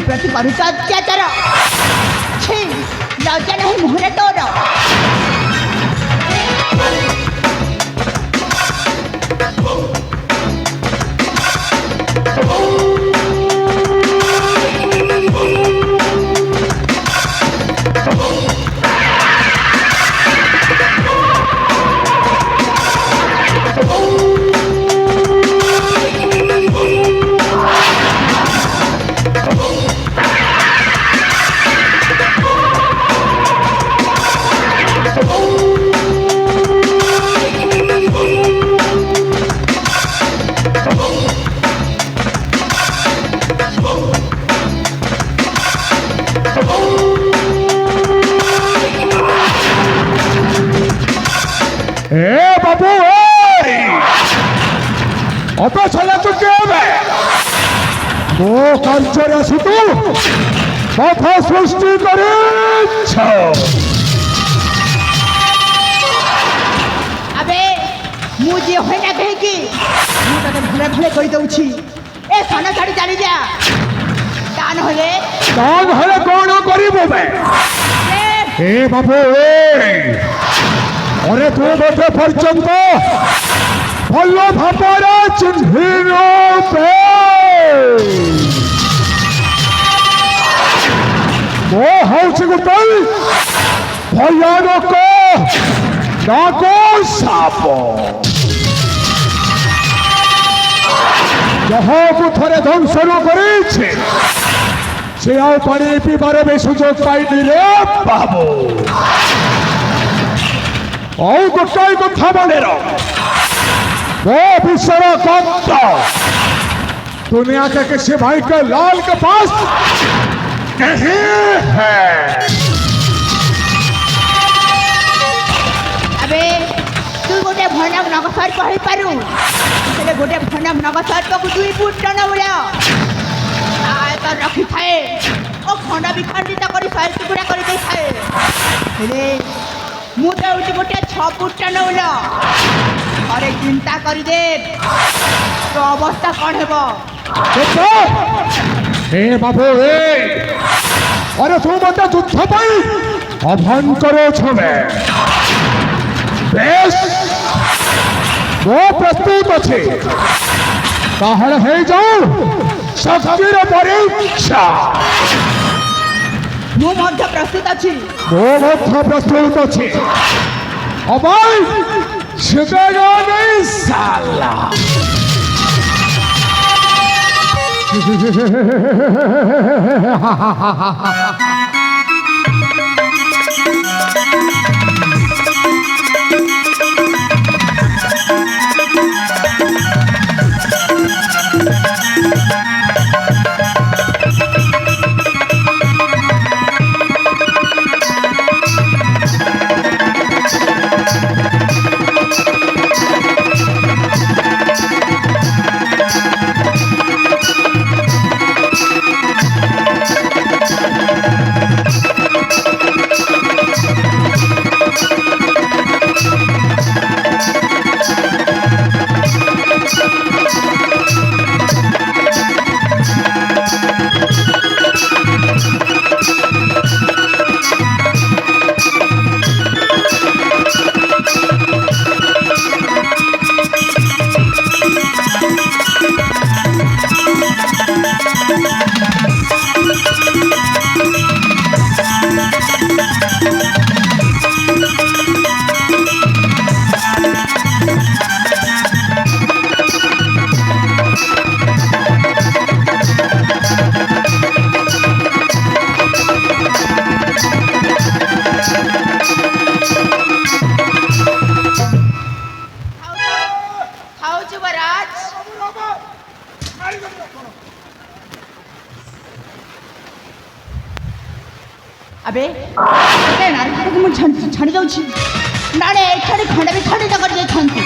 प्रति करुच अत्याचार लज्जा नहीं मुहरे तोर कथा सृष्टि अबे मुझे होना कहेगी मुझे भले भले कर दउछि ए खाना छाड़ी चली जा दान होले कौन करिबो बे ए बाबू अरे तू बते पर्यंत भलो भापरा चिन्हिनो पे वो हौसी गुटल भयानक नाको साप जहाँ थरे ध्वंसन करे से आउ पानी पीबार भी सुजोग पाइनी रे बाबू और गोटाई कथा मन वो विश्वर कंत दुनिया के किसी भाई के लाल के पास नहीं है। अबे तू गोटे भनक नगसर कहि पारु से गोटे भनक नगसर को दुई फुट न बोला आय तो रखी थाए ओ खंडा विखंडित करी साइज टुकड़ा करी दे थाए रे मु तो उठी गोटे 6 फुट न बोला अरे चिंता करी दे तो अवस्था कौन हेबो हे बाबू ए अरे तू मत युद्ध पाई अभन करो छबे बेस वो प्रस्तुत अच्छे बाहर है जाओ शक्तिर परीक्षा मु मध्य प्रस्तुत अच्छी वो मध्य प्रस्तुत अच्छे अबाई शिकेगा नहीं साला खाओ युवराज আবে নারীটাকে ମୁଁ ଛାଡ଼ି ଯାଉଛି ନାଳେ ଏଠାରେ ଖଣ୍ଡା ବି ଖଣ୍ଡିତ କରିଦେଇଛନ୍ତି।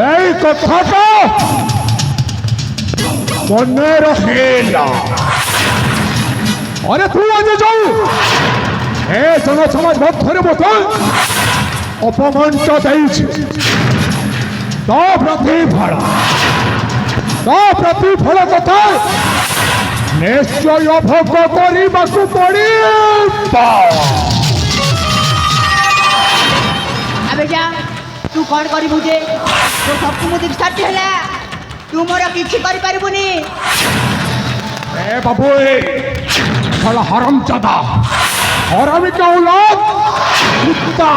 এই কথাটা মনে রহিলা। আরে তুই আজ যাও এ জনসমাজ মধ্যে মতো অপমানটা ଦେଇଛି ତା ପ୍ରତିଫଳ କଥା ନିଶ୍ଚୟ ଭୋଗ କରିବାକୁ ପଡ଼ିବ। আবে যা তু কଣ କରିବୁ ଯେ ତୋ ସବୁ ମୁଁ ଦେଖି ସାରିଛି ହେଲା ତୁ ମୋର କିଛି କରିପାରିବୁନି। ए बाबू साला हरामजादा हरामी का औलाद कुत्ता।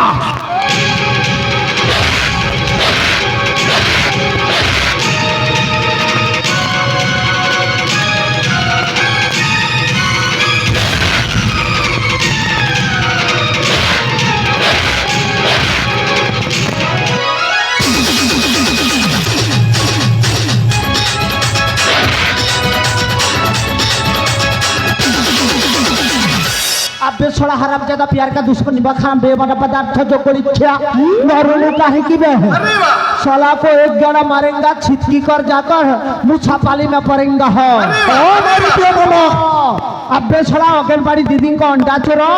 अबे छोड़ा हराम ज्यादा प्यार का दुश्मन बखान बेमना पदार्थ जो परीक्षा मरने काहे की बे साला को एक गड़ा मारेगा छिटकी कर जाकर मुछा पाली में पड़ेगा है। अबे छोड़ा अंगनबाड़ी दीदी को अंडा चोरो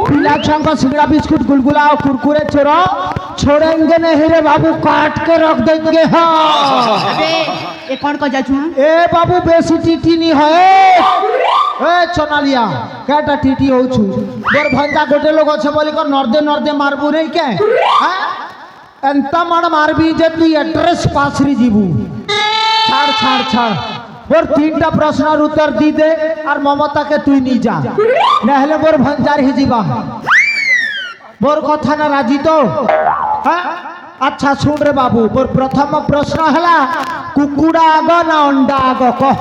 पिला छंग को सिगड़ा बिस्कुट गुलगुला और कुरकुरे चोरो छोड़ेंगे नहीं रे बाबू काट के रख देंगे। हाँ अबे ये कौन को जाचू ए बाबू बेसी टीटी नहीं है ए चनालिया केटा टीटी होछु तोर भंजा गोटे लोग अच्छे बोली कर नर्दे नर्दे मारबू नहीं के हां एंता मार मारबी जे तू एड्रेस पासरी जीबू। छाड़ छाड़ छाड़ मोर तीनटा प्रश्नर उत्तर दी दे और ममता के तू नी जा नहले मोर भंजार ही जीवा मोर कथा ना राजी तो हां अच्छा सुन रे बाबू मोर प्रथम प्रश्न हला कुकुड़ा आग ना अंडा आग कह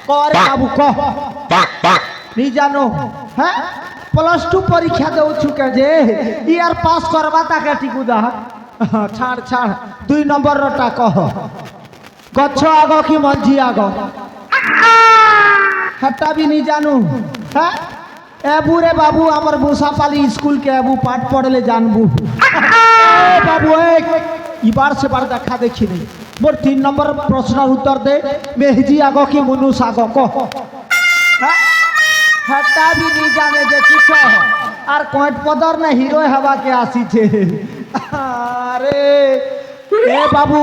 करे बाबू कह नहीं जानो है +2 परीक्षा देउछु के जे ईयर पास करबा ताके टिकु दा। छाड़ छाड़ 2 नंबर रटा कह গছ আগ কি মঞ্জি আগ হেটা भी नहीं जानू হ্যাঁ এবু রে বাবু আমার মুসাপালি স্কুল के এবু পাঠ পড়লে জানবু এ বাবু এবার সেবার দেখা দেখি নেই মোর 3 নম্বর প্রশ্নের উত্তর দে মেহজি আগ কি মনুষ আগ কহ হ্যাঁ হেটা भी नहीं जाने যে কিছ আর কয়ট পদর না হিরো হওয়া কে আসিছে আরে এ বাবু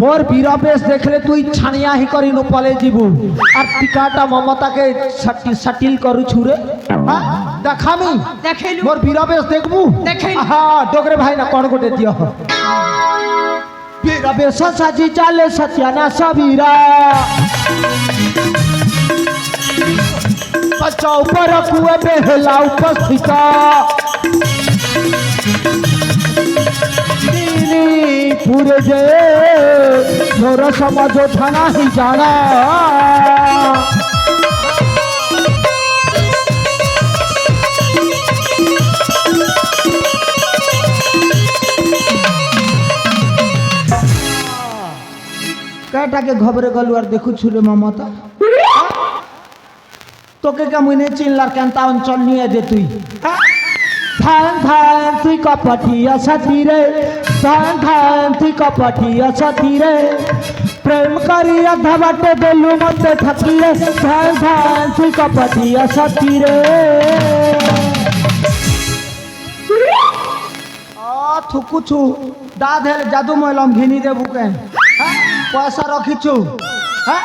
মোর বীরবেশ দেখলে তুই ছানিয়া হি করি নু পলে যাবু আর টিকাটা মমতাকে সাটিল করু ছুরে হ্যাঁ দেখামি দেখাইলু মোর বীরবেশ দেখবু দেখাইলু। হ্যাঁ ডোগরে ভাই না কোন গোটে দিও বীরবেশ সাজি চালে সত্যানা সবীরা बच्चा ऊपर कुएं बेहला उपस्थित पूरे जे मोर समाज थाना ही जाना कटा के घबरे गलु और देखु छुरे ममता তোকে কেমন চিনলার কেনতা অঞ্চল নিয়ে যে তুই ধান ধান তুই কপটিয়া সাথী রে ধান ধান তুই কপটিয়া সাথী রে প্রেম করি অধা বাটে দেলু মতে ঠকি রে ধান ধান তুই কপটিয়া সাথী রে থুকুছু দা ধেলে জাদু মইলম ঘিনি দেবু কেন পয়সা রখিছু হ্যাঁ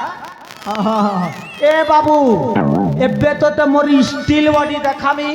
এ বাবু এবে তো মোর স্টিল বডি দেখামি